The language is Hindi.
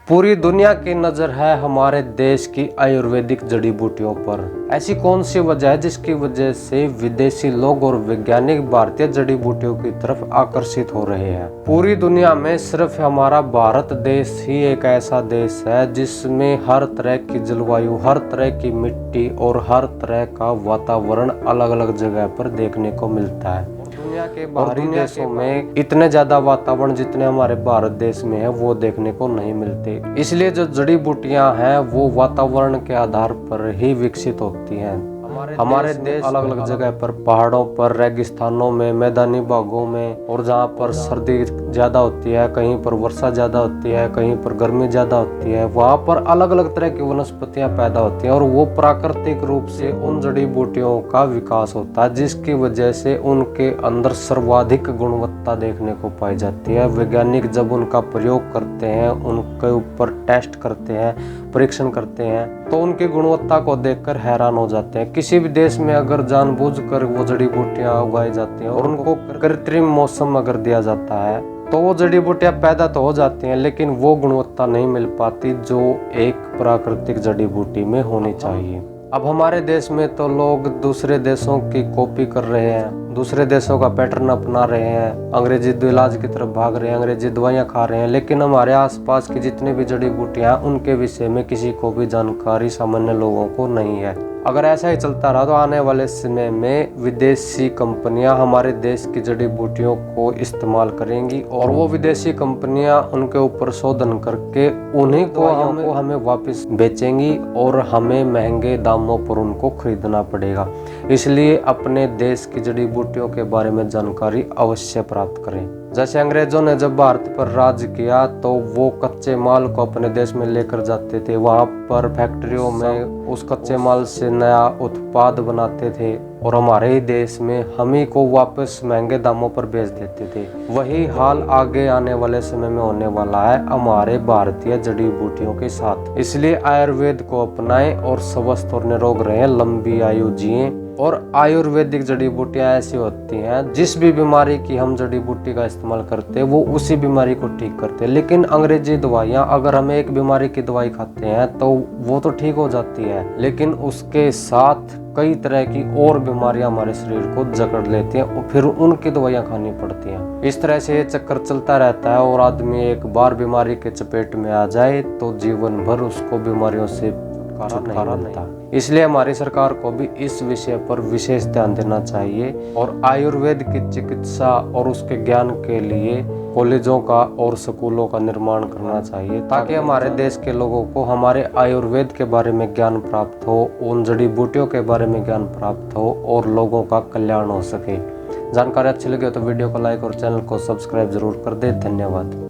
पूरी दुनिया की नज़र है हमारे देश की आयुर्वेदिक जड़ी बूटियों पर। ऐसी कौन सी वजह है जिसकी वजह से विदेशी लोग और वैज्ञानिक भारतीय जड़ी बूटियों की तरफ आकर्षित हो रहे हैं। पूरी दुनिया में सिर्फ हमारा भारत देश ही एक ऐसा देश है जिसमें हर तरह की जलवायु, हर तरह की मिट्टी और हर तरह का वातावरण अलग अलग जगह पर देखने को मिलता है। दुनिया के बाहरी देशों में इतने ज्यादा वातावरण जितने हमारे भारत देश में है वो देखने को नहीं मिलते। इसलिए जो जड़ी बूटियां हैं वो वातावरण के आधार पर ही विकसित होती हैं। हमारे देश अलग अलग जगह पर, पहाड़ों पर, रेगिस्तानों में, मैदानी भागों में, और जहाँ पर सर्दी ज्यादा होती है, कहीं पर वर्षा ज्यादा होती है, कहीं पर गर्मी ज्यादा होती है, वहाँ पर अलग अलग तरह की वनस्पतियां पैदा होती हैं और वो प्राकृतिक रूप से उन जड़ी बूटियों का विकास होता है जिसकी वजह से उनके अंदर सर्वाधिक गुणवत्ता देखने को पाई जाती है। वैज्ञानिक जब उनका प्रयोग करते हैं, उनके ऊपर टेस्ट करते हैं, परीक्षण करते हैं, तो उनकी गुणवत्ता को देखकर हैरान हो जाते हैं। किसी भी देश में अगर जानबूझकर वो जड़ी बूटियां उगाई जाती हैं और उनको कृत्रिम मौसम अगर दिया जाता है तो वो जड़ी बूटियां पैदा तो हो जाती हैं लेकिन वो गुणवत्ता नहीं मिल पाती जो एक प्राकृतिक जड़ी बूटी में होनी चाहिए। अब हमारे देश में तो लोग दूसरे देशों की कॉपी कर रहे हैं, दूसरे देशों का पैटर्न अपना रहे हैं, अंग्रेजी इलाज की तरफ भाग रहे हैं, अंग्रेजी दवाइयाँ खा रहे हैं, लेकिन हमारे आसपास की जितनी भी जड़ी बूटियां उनके विषय में किसी को भी जानकारी सामान्य लोगों को नहीं है। अगर ऐसा ही चलता रहा तो आने वाले समय में विदेशी कंपनियां हमारे देश की जड़ी बूटियों को इस्तेमाल करेंगी और वो विदेशी कंपनियां उनके ऊपर शोधन करके उन्हीं को हमें वापस बेचेंगी और हमें महंगे दामों पर उनको खरीदना पड़ेगा। इसलिए अपने देश की जड़ी बूटियों के बारे में जानकारी अवश्य प्राप्त करें। जैसे अंग्रेजों ने जब भारत पर राज किया तो वो कच्चे माल को अपने देश में लेकर जाते थे, वहाँ पर फैक्ट्रियों में उस कच्चे माल से नया उत्पाद बनाते थे और हमारे ही देश में हम ही को वापस महंगे दामों पर बेच देते थे। वही हाल आगे आने वाले समय में होने वाला है हमारे भारतीय जड़ी बूटियों के साथ। इसलिए आयुर्वेद को अपनाएं और स्वस्थ और निरोग रहें, लंबी आयु जिएं। और आयुर्वेदिक जड़ी बूटियां ऐसी होती हैं जिस भी बीमारी की हम जड़ी बूटी का इस्तेमाल करते हैं वो उसी बीमारी को ठीक करते हैं। लेकिन अंग्रेजी दवाइयां, अगर हम एक बीमारी की दवाई खाते हैं तो वो तो ठीक हो जाती है लेकिन उसके साथ कई तरह की और बीमारियां हमारे शरीर को जकड़ लेती हैं और फिर उनकी दवाइयां खानी पड़ती हैं। इस तरह से ये चक्कर चलता रहता है और आदमी एक बार बीमारी के चपेट में आ जाए तो जीवन भर उसको बीमारियों से छुटकारा नहीं मिलता। इसलिए हमारी सरकार को भी इस विषय पर विशेष ध्यान देना चाहिए और आयुर्वेद की चिकित्सा और उसके ज्ञान के लिए कॉलेजों का और स्कूलों का निर्माण करना चाहिए ताकि हमारे देश के लोगों को हमारे आयुर्वेद के बारे में ज्ञान प्राप्त हो, उन जड़ी बूटियों के बारे में ज्ञान प्राप्त हो और लोगों का कल्याण हो सके। जानकारी अच्छी लगे तो वीडियो को लाइक और चैनल को सब्सक्राइब जरूर कर दे। धन्यवाद।